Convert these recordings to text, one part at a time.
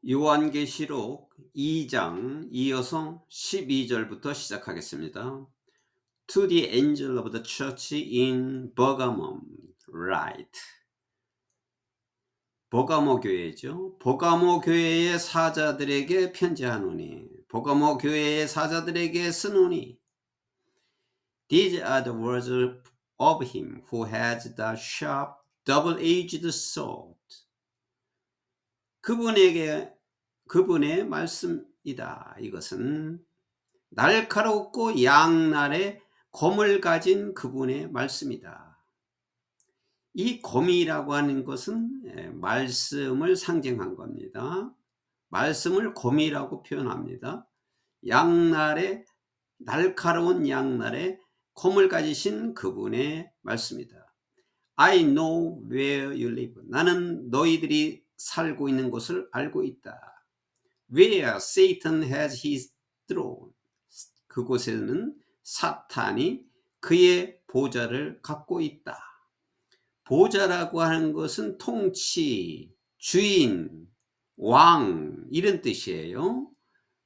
요한계시록 2장 이어서 12절부터 시작하겠습니다. To the angel of the church in Pergamum write. 버가모 교회죠. 버가모 교회의 사자들에게 편지하노니, 버가모 교회의 사자들에게 쓰노니, These are the words of him who has the sharp double-edged sword. 그분의 말씀이다. 이것은 날카롭고 양날의 검을 가진 그분의 말씀이다. 이 검이라고 하는 것은 말씀을 상징한 겁니다. 말씀을 검이라고 표현합니다. 양날의 날카로운 양날의 검을 가지신 그분의 말씀이다. I know where you live. 나는 너희들이 살고 있는 곳을 알고 있다. Where Satan has his throne. 그곳에는 사탄이 그의 보좌를 갖고 있다. 보좌라고 하는 것은 통치, 주인, 왕 이런 뜻이에요.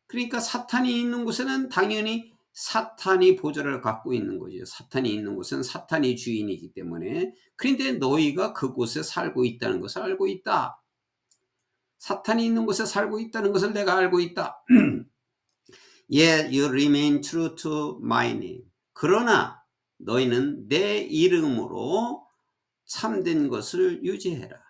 그러니까 사탄이 있는 곳에는 당연히 사탄이 보좌를 갖고 있는 거죠. 사탄이 있는 곳은 사탄이 주인이기 때문에. 그런데 너희가 그곳에 살고 있다는 것을 알고 있다. 사탄이 있는 곳에 살고 있다는 것을 내가 알고 있다. Yet you remain true to my name. 그러나 너희는 내 이름으로 참된 것을 유지해라.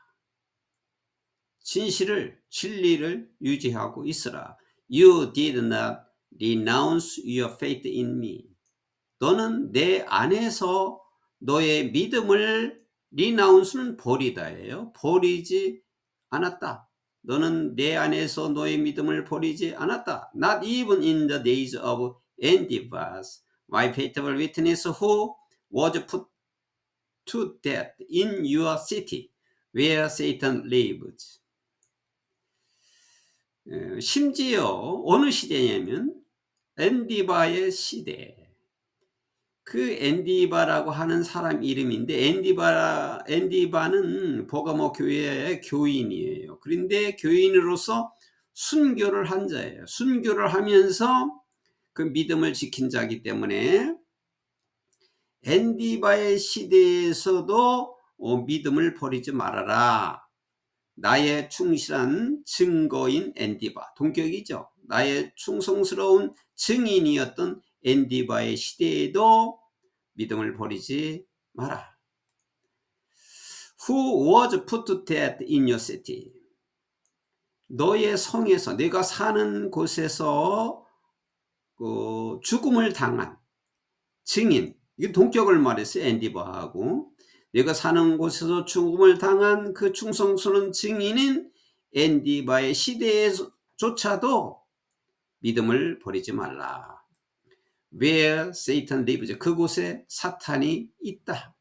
진리를 유지하고 있으라. You did not renounce your faith in me. 너는 내 안에서 너의 믿음을 renounce는 버리다예요. 버리지 않았다. 너는 내 안에서 너의 믿음을 버리지 않았다. Not even in the days of Antipas, my faithful witness who was put to death in your city where Satan lives. 심지어 어느 시대냐면 엔디바의 시대. 그 엔디바라고 하는 사람 이름인데 엔디바는 버가모 교회의 교인이에요. 그런데 교인으로서 순교를 한 자예요. 순교를 하면서 그 믿음을 지킨 자이기 때문에 엔디바의 시대에서도 믿음을 버리지 말아라. 나의 충실한 증거인 엔디바, 동격이죠. 나의 충성스러운 증인이었던 엔디바의 시대에도 믿음을 버리지 마라. Who was put to death in your city? 너의 성에서, 내가 사는 곳에서 죽음을 당한 증인, 이 동격을 말했어요. 엔디바하고. 내가 사는 곳에서 죽음을 당한 그 충성스러운 증인인 엔디바의 시대에조차도 믿음을 버리지 말라. Where Satan lives. 그곳에 사탄이 있다.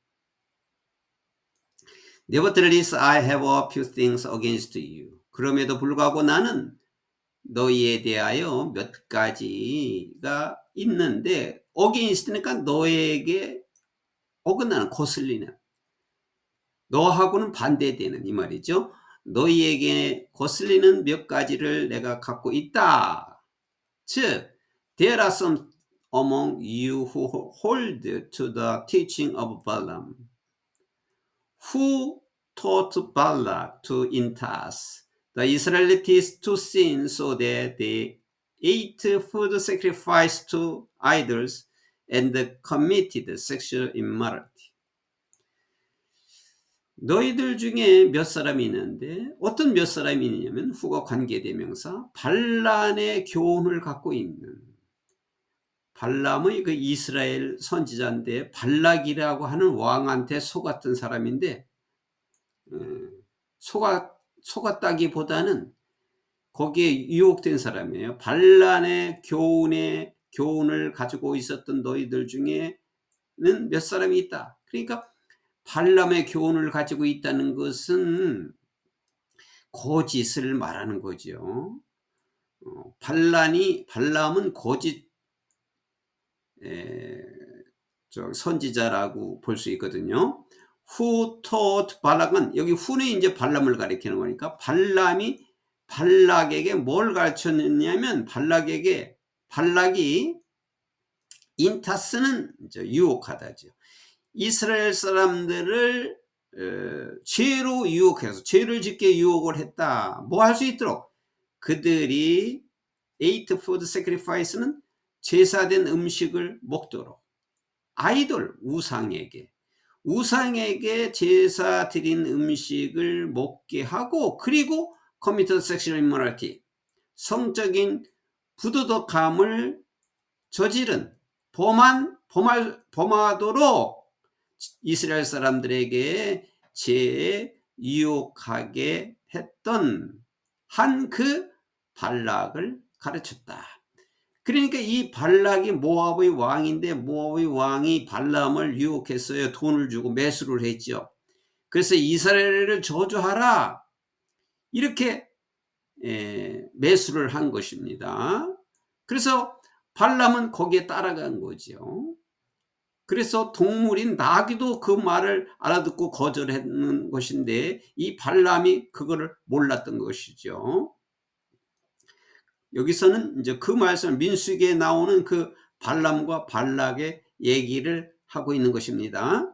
Nevertheless, I have a few things against you. 그럼에도 불구하고 나는 너희에 대하여 몇 가지가 있는데, against니까 너에게 어긋나는, 거슬리는, 너하고는 반대되는 이 말이죠. 너희에게 거슬리는 몇 가지를 내가 갖고 있다. 즉, there are some among you who hold to the teaching of Balaam, who taught Balak to entice the Israelites to sin so that they ate food sacrificed to idols and committed sexual immorality. 너희들 중에 몇 사람이 있는데, 어떤 몇 사람이 있냐면 후가 관계대명사 발람의 교훈을 갖고 있는, 발람의 그 이스라엘 선지자인데 발락이라고 하는 왕한테 속았던 사람인데, 속았다기보다는 거기에 유혹된 사람이에요. 발람의 교훈을 가지고 있었던 너희들 중에는 몇 사람이 있다. 그러니까 발람의 교훈을 가지고 있다는 것은 거짓을 말하는 거죠. 발람은 거짓 선지자라고 볼 수 있거든요. Who taught 발락은, 여기 who는 이제 발람을 가리키는 거니까 발람이 발락에게 뭘 가르쳤느냐면 발락이 인타스는 유혹하다죠. 이스라엘 사람들을 죄로 유혹해서 죄를 짓게 유혹을 했다. 뭐 할 수 있도록 그들이 ate food sacrifice는 제사된 음식을 먹도록 아이돌 우상에게 제사 드린 음식을 먹게 하고 그리고 committed sexual immorality 성적인 부도덕함을 저지른 범하도록 이스라엘 사람들에게 죄에 유혹하게 했던 한 그 발락을 가르쳤다. 그러니까 이 발락이 모압의 왕인데 모압의 왕이 발람을 유혹했어요. 돈을 주고 매수를 했죠. 그래서 이스라엘을 저주하라 이렇게 매수를 한 것입니다. 그래서 발람은 거기에 따라간 거죠. 그래서 동물인 나귀도 그 말을 알아듣고 거절했는 것인데 이 발람이 그거를 몰랐던 것이죠. 여기서는 이제 그 말씀 민수기에 나오는 그 발람과 발락의 얘기를 하고 있는 것입니다.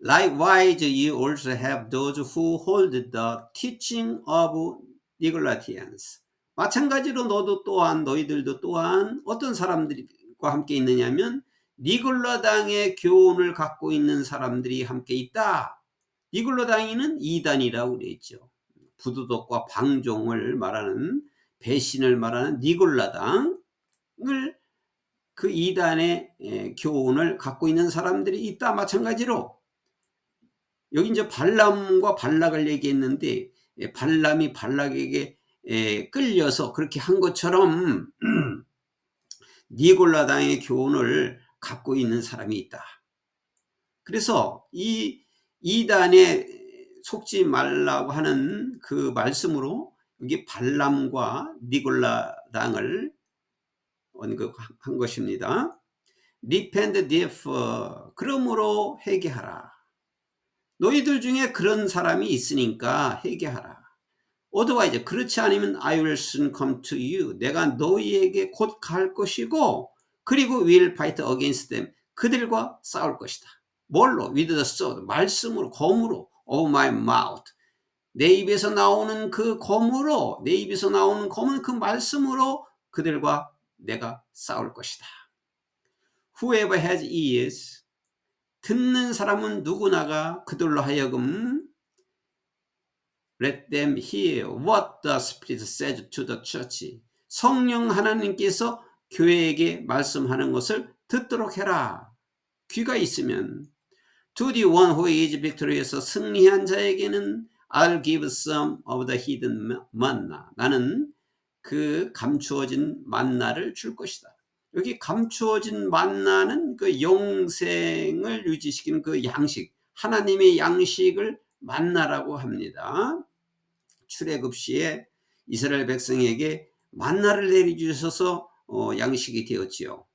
Likewise, you also have those who hold the teaching of Nicolaitans. 마찬가지로 너희들도 또한 어떤 사람들과 함께 있느냐면 니골라당의 교훈을 갖고 있는 사람들이 함께 있다. 니골라당이는 이단이라고 그랬죠. 부도덕과 방종을 말하는 배신을 말하는 니골라당을 그 이단의 교훈을 갖고 있는 사람들이 있다. 마찬가지로 여기 이제 발람과 발락을 얘기했는데 발람이 발락에게 끌려서 그렇게 한 것처럼 니골라당의 교훈을 갖고 있는 사람이 있다. 그래서 이 이단에 속지 말라고 하는 그 말씀으로 여기 발람과 니골라당을 언급한 것입니다. Repent therefore, 그러므로 회개하라. 너희들 중에 그런 사람이 있으니까 회개하라. Otherwise, 그렇지 않으면 I will soon come to you. 내가 너희에게 곧 갈 것이고 그리고 will fight against them. 그들과 싸울 것이다. 뭘로? With the sword. 말씀으로, 검으로. of my mouth. 내 입에서 나오는 그 검으로, 내 입에서 나오는 검은 그 말씀으로 그들과 내가 싸울 것이다. Whoever has ears, 듣는 사람은 누구나가 그들로 하여금 Let them hear what the Spirit says to the church. 성령 하나님께서 교회에게 말씀하는 것을 듣도록 해라. 귀가 있으면 To the one who is victorious, 승리한 자에게는 I'll give some of the hidden manna. 나는 그 감추어진 만나를 줄 것이다. 여기 감추어진 만나는 그 영생을 유지시키는 그 양식, 하나님의 양식을 만나라고 합니다. 출애굽 시에 이스라엘 백성에게 만나를 내려주셔서 양식이 되었지요.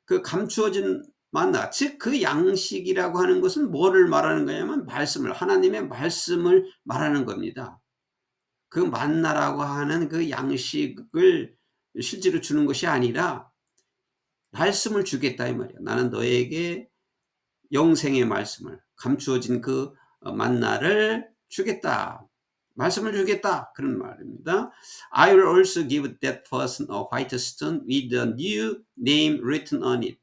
그 감추어진 만나, 즉 그 양식이라고 하는 것은 뭐를 말하는 거냐면 말씀을, 하나님의 말씀을 말하는 겁니다. 그 만나라고 하는 그 양식을 실제로 주는 것이 아니라 말씀을 주겠다 이 말이야. 나는 너에게 영생의 말씀을, 감추어진 그 만나를 주겠다. 말씀을 주겠다. 그런 말입니다. I will also give that person a white stone with a new name written on it.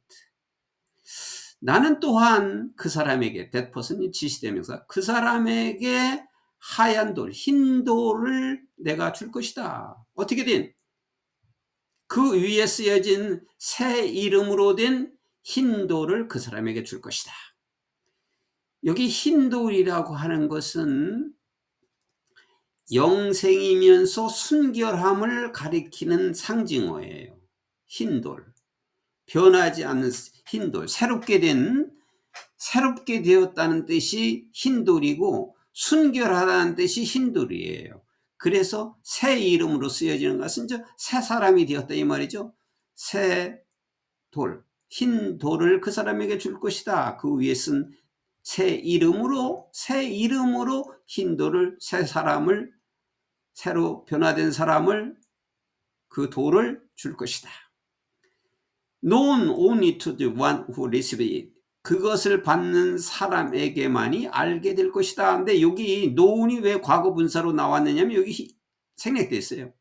나는 또한 그 사람에게, that person이 지시대명사, 그 사람에게 하얀 돌, 흰 돌을 내가 줄 것이다. 어떻게 된? 그 위에 쓰여진 새 이름으로 된 흰 돌을 그 사람에게 줄 것이다. 여기 흰 돌이라고 하는 것은 영생이면서 순결함을 가리키는 상징어예요. 흰 돌. 변하지 않는 흰 돌. 새롭게 되었다는 뜻이 흰 돌이고 순결하다는 뜻이 흰 돌이에요. 그래서 새 이름으로 쓰여지는 것은 새 사람이 되었다 이 말이죠. 새 돌, 흰 돌을 그 사람에게 줄 것이다. 그 위에 쓴 새 이름으로 흰 돌을, 새 사람을 새로 변화된 사람을 그 도를 줄 것이다. Known only to the one who receives it. 그것을 받는 사람에게만이 알게 될 것이다. 근데 여기 known이 왜 과거 분사로 나왔느냐면 여기 생략되어 있어요.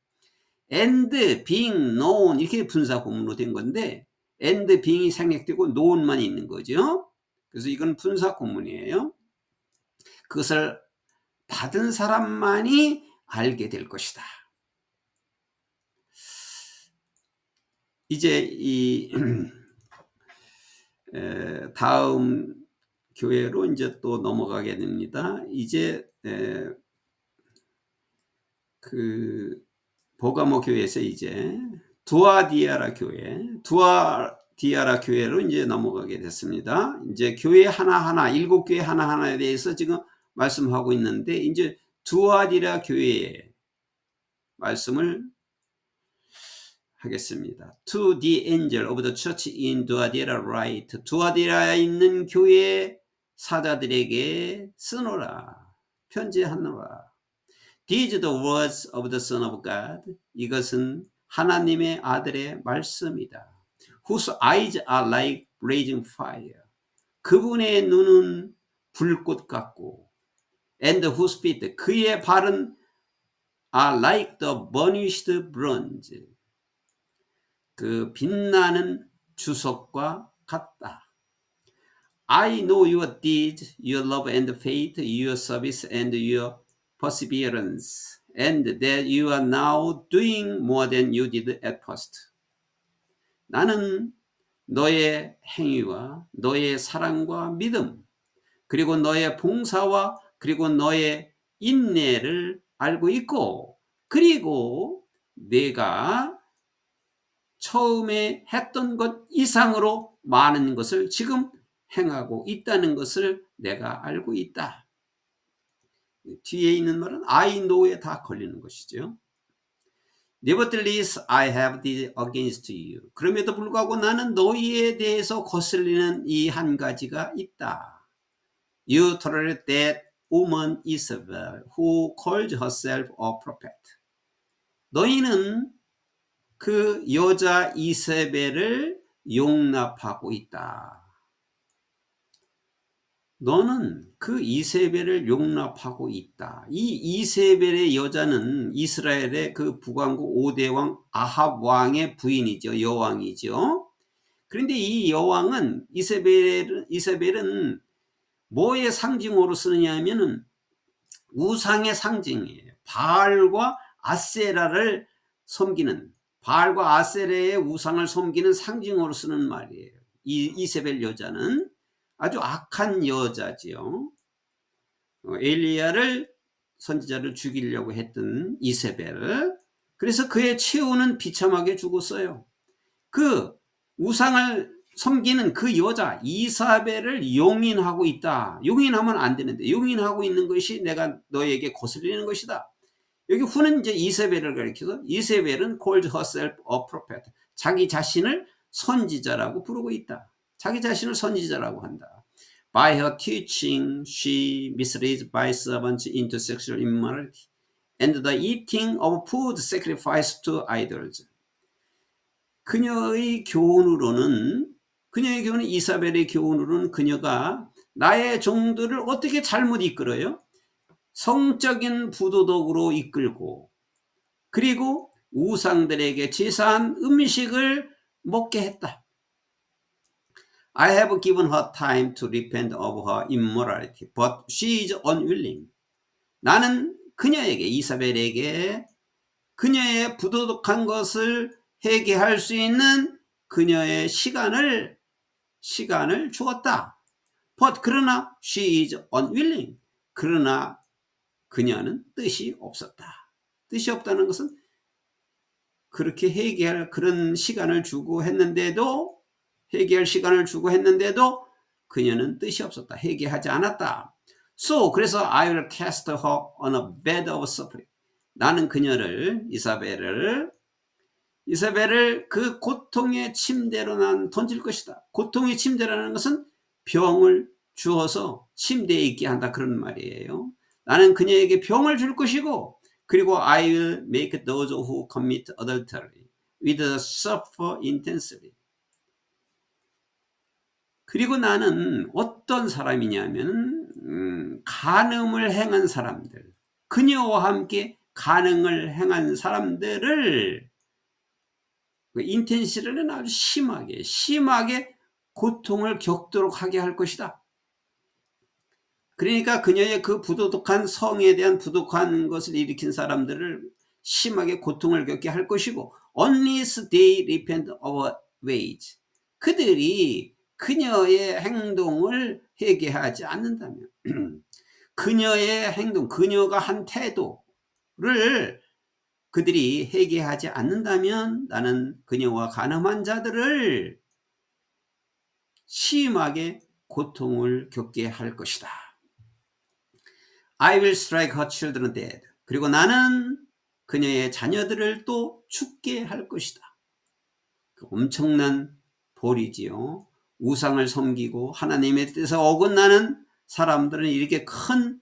and being known 이렇게 분사 구문으로 된 건데 and being이 생략되고 known만 있는 거죠. 그래서 이건 분사 구문이에요. 그것을 받은 사람만이 알게 될 것이다. 이제 이 다음 교회로 이제 또 넘어가게 됩니다. 이제 그 버가모 교회에서 이제 두아디아라 교회로 이제 넘어가게 됐습니다. 이제 교회 하나하나, 7교회 하나하나에 대해서 지금 말씀하고 있는데 이제 두아디라 교회의 말씀을 하겠습니다. To the angel of the church in Tuatira write. 두아디라에 있는 교회 사자들에게 쓰노라. 편지하노라. These are the words of the Son of God. 이것은 하나님의 아들의 말씀이다. Whose eyes are like blazing fire. 그분의 눈은 불꽃 같고 and whose feet. 그의 발은 are like the burnished bronze. 그 빛나는 주석과 같다. I know your deeds, your love and faith, your service and your perseverance, and that you are now doing more than you did at first. 나는 너의 행위와 너의 사랑과 믿음, 그리고 너의 봉사와 그리고 너의 인내를 알고 있고, 그리고 내가 처음에 했던 것 이상으로 많은 것을 지금 행하고 있다는 것을 내가 알고 있다. 뒤에 있는 말은 I know에 다 걸리는 것이죠. Nevertheless, I have this against you. 그럼에도 불구하고 나는 너희에 대해서 거슬리는 이 한 가지가 있다. You tolerate that woman Isabel, who calls herself a prophet. 너희는 그 여자 이세벨을 용납하고 있다. 너는 그 이세벨을 용납하고 있다. 이 이세벨의 여자는 이스라엘의 그 북왕국 5대 왕 아합 왕의 부인이죠. 여왕이죠. 그런데 이 여왕은 이세벨은 뭐의 상징으로 쓰느냐 하면은 우상의 상징이에요. 바알과 아세라를 섬기는, 바알과 아세라의 우상을 섬기는 상징으로 쓰는 말이에요. 이 이세벨 여자는 아주 악한 여자지요. 엘리야를 선지자를 죽이려고 했던 이세벨. 그래서 그의 최후는 비참하게 죽었어요. 그 우상을 섬기는 그 여자 이사벨을 용인하고 있다. 용인하면 안 되는데 용인하고 있는 것이 내가 너에게 거슬리는 것이다. 여기 후는 이제 이세벨을 가리켜서 이세벨은 called herself a prophet. 자기 자신을 선지자라고 부르고 있다. 자기 자신을 선지자라고 한다. By her teaching, she misleads my servants into sexual immorality and the eating of food sacrificed to idols. 그녀의 교훈으로는 이사벨의 교훈으로는 그녀가 나의 종들을 어떻게 잘못 이끌어요? 성적인 부도덕으로 이끌고 그리고 우상들에게 제사한 음식을 먹게 했다. I have given her time to repent of her immorality, but she is unwilling. 나는 그녀에게, 이사벨에게 그녀의 부도덕한 것을 회개할 수 있는 그녀의 시간을 주었다. But 그러나 she is unwilling. 그러나 그녀는 뜻이 없었다. 뜻이 없다는 것은 그렇게 회개할 그런 시간을 주고 했는데도 그녀는 뜻이 없었다. 회개하지 않았다. So 그래서 I will cast her on a bed of suffering. 나는 그녀를 이사벨을 그 고통의 침대로 난 던질 것이다. 고통의 침대라는 것은 병을 주어서 침대에 있게 한다 그런 말이에요. 나는 그녀에게 병을 줄 것이고 그리고 I will make those who commit adultery with suffer intensely. 그리고 나는 어떤 사람이냐면 간음을 행한 사람들, 그녀와 함께 간음을 행한 사람들을 인텐시를 아주 심하게 고통을 겪도록 하게 할 것이다. 그러니까 그녀의 그 부도덕한 성에 대한 부도덕한 것을 일으킨 사람들을 심하게 고통을 겪게 할 것이고, unless they repent of ways, 그들이 그녀의 행동을 회개하지 않는다면 그녀의 행동, 그녀가 한 태도를 그들이 회개하지 않는다면 나는 그녀와 간음한 자들을 심하게 고통을 겪게 할 것이다. I will strike her children dead. 그리고 나는 그녀의 자녀들을 또 죽게 할 것이다. 엄청난 벌이지요. 우상을 섬기고 하나님의 뜻에 어긋나는 사람들은 이렇게 큰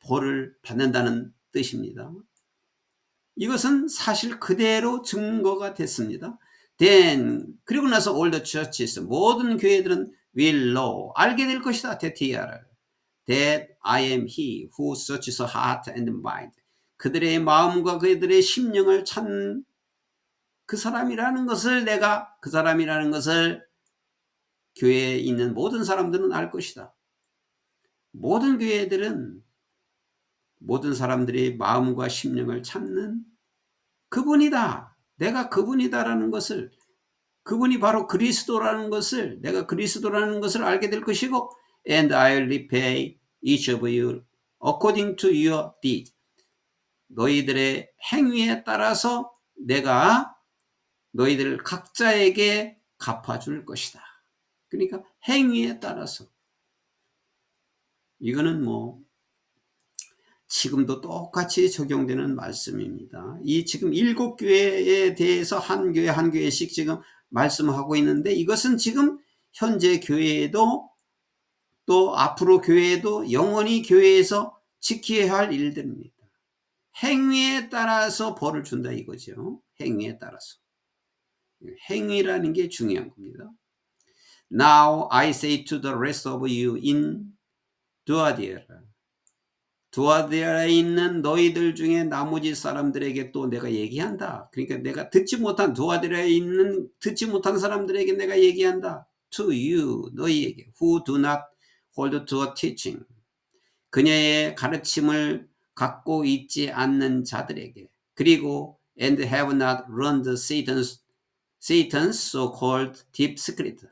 벌을 받는다는 뜻입니다. 이것은 사실 그대로 증거가 됐습니다. Then, 그리고 나서 all the churches, 모든 교회들은 will know, 알게 될 것이다. that I am he who searches heart and mind. 그들의 마음과 그들의 심령을 찾는 그 사람이라는 것을 그 사람이라는 것을 교회에 있는 모든 사람들은 알 것이다. 모든 교회들은 모든 사람들의 마음과 심령을 찾는 그분이다. 내가 그분이다라는 것을, 그분이 바로 그리스도라는 것을, 내가 그리스도라는 것을 알게 될 것이고, and I'll repay each of you according to your deed. 너희들의 행위에 따라서 내가 너희들 각자에게 갚아줄 것이다. 그러니까 행위에 따라서. 이거는 지금도 똑같이 적용되는 말씀입니다. 이 지금 7교회에 대해서 한 교회씩 지금 말씀하고 있는데, 이것은 지금 현재 교회에도 또 앞으로 교회에도 영원히 교회에서 지켜야 할 일들입니다. 행위에 따라서 벌을 준다 이거죠. 행위에 따라서. 행위라는 게 중요한 겁니다. Now I say to the rest of you in 두아디아라에 있는 너희들 중에 나머지 사람들에게 또 내가 얘기한다. 그러니까 내가 두아디아라에 있는 듣지 못한 사람들에게 내가 얘기한다. To you, 너희에게, who do not hold to a teaching, 그녀의 가르침을 갖고 있지 않는 자들에게, 그리고 and have not learned Satan's so-called deep secret,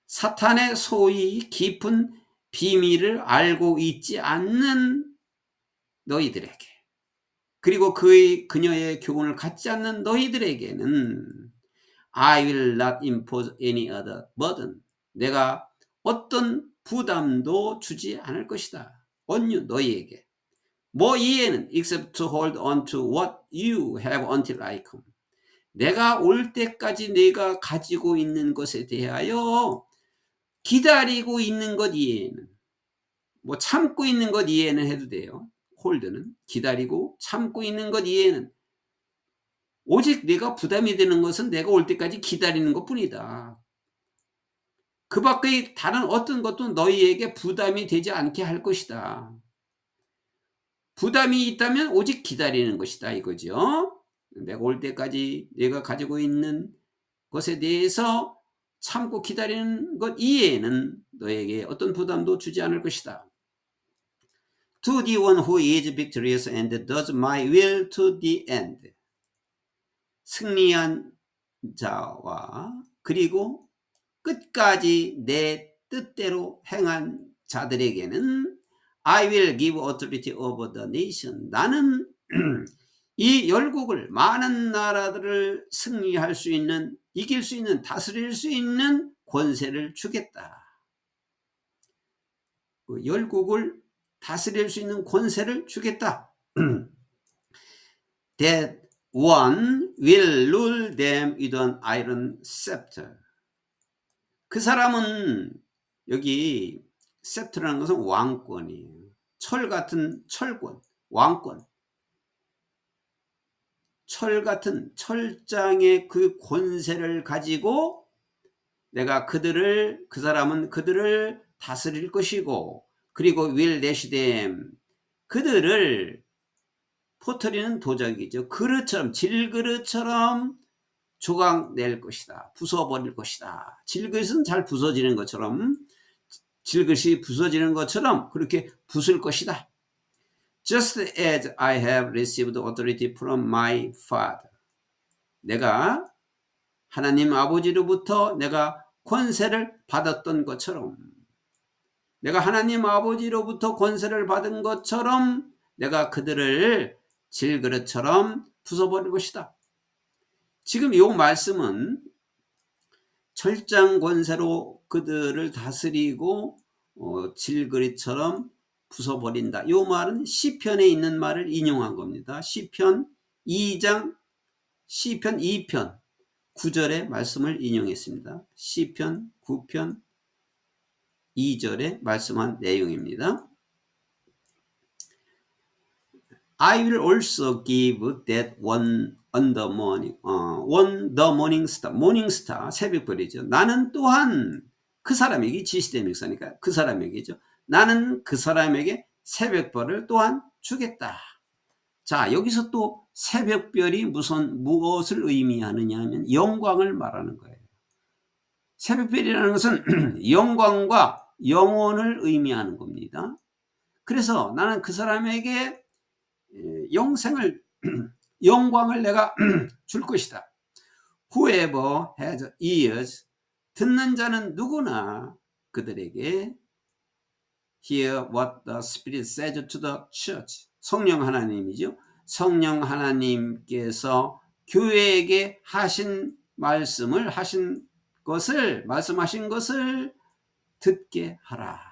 사탄의 소위 깊은 비밀을 알고 있지 않는 너희들에게, 그리고 그녀의 교훈을 갖지 않는 너희들에게는 I will not impose any other burden, 내가 어떤 부담도 주지 않을 것이다. on you, 너희에게. 이에는 except to hold on to what you have until I come, 내가 올 때까지 내가 가지고 있는 것에 대하여 기다리고 있는 것 이해에는, 참고 있는 것 이해는 해도 돼요. 홀드는 기다리고 참고 있는 것 이해는, 오직 내가 부담이 되는 것은 내가 올 때까지 기다리는 것 뿐이다. 그 밖의 다른 어떤 것도 너희에게 부담이 되지 않게 할 것이다. 부담이 있다면 오직 기다리는 것이다 이거죠. 내가 올 때까지 내가 가지고 있는 것에 대해서 참고 기다리는 것 이외에는 너에게 어떤 부담도 주지 않을 것이다. To the one who is victorious and does my will to the end. 승리한 자와 그리고 끝까지 내 뜻대로 행한 자들에게는 I will give authority over the nation. 나는 이 열국을, 많은 나라들을 승리할 수 있는, 이길 수 있는, 다스릴 수 있는 권세를 주겠다. 그 열국을 다스릴 수 있는 권세를 주겠다. That one will rule them with an iron scepter. 그 사람은, 여기 scepter라는 것은 왕권이에요. 철 같은 철권, 왕권. 철 같은 철장의 그 권세를 가지고 내가 그 사람은 그들을 다스릴 것이고, 그리고 will dash them, 그들을 포터리는 도자기죠. 그릇처럼, 질그릇처럼 조각 낼 것이다. 부숴버릴 것이다. 질그릇은 잘 부서지는 것처럼, 질그릇이 부서지는 것처럼 그렇게 부술 것이다. Just as I have received authority from my Father. 내가 하나님 아버지로부터 내가 권세를 받았던 것처럼, 내가 하나님 아버지로부터 권세를 받은 것처럼 내가 그들을 질그릇처럼 부숴버릴 것이다. 지금 이 말씀은 철장 권세로 그들을 다스리고 질그릇처럼 부숴버린다. 이 말은 시편에 있는 말을 인용한 겁니다. 시편 2편 9절의 말씀을 인용했습니다. 시편 9편 2절에 말씀한 내용입니다. I will also give that one on the morning, morning star, 새벽별이죠. 나는 또한 그 사람에게, 지시대 명사니까 그 사람에게죠. 나는 그 사람에게 새벽별을 또한 주겠다. 자, 여기서 또 새벽별이 무엇을 의미하느냐 하면 영광을 말하는 거예요. 새벽별이라는 것은 영광과 영혼을 의미하는 겁니다. 그래서 나는 그 사람에게 영광을 내가 줄 것이다. Whoever has ears, 듣는 자는 누구나 그들에게 hear what the Spirit says to the church. 성령 하나님이죠. 성령 하나님께서 교회에게 말씀하신 것을 듣게 하라.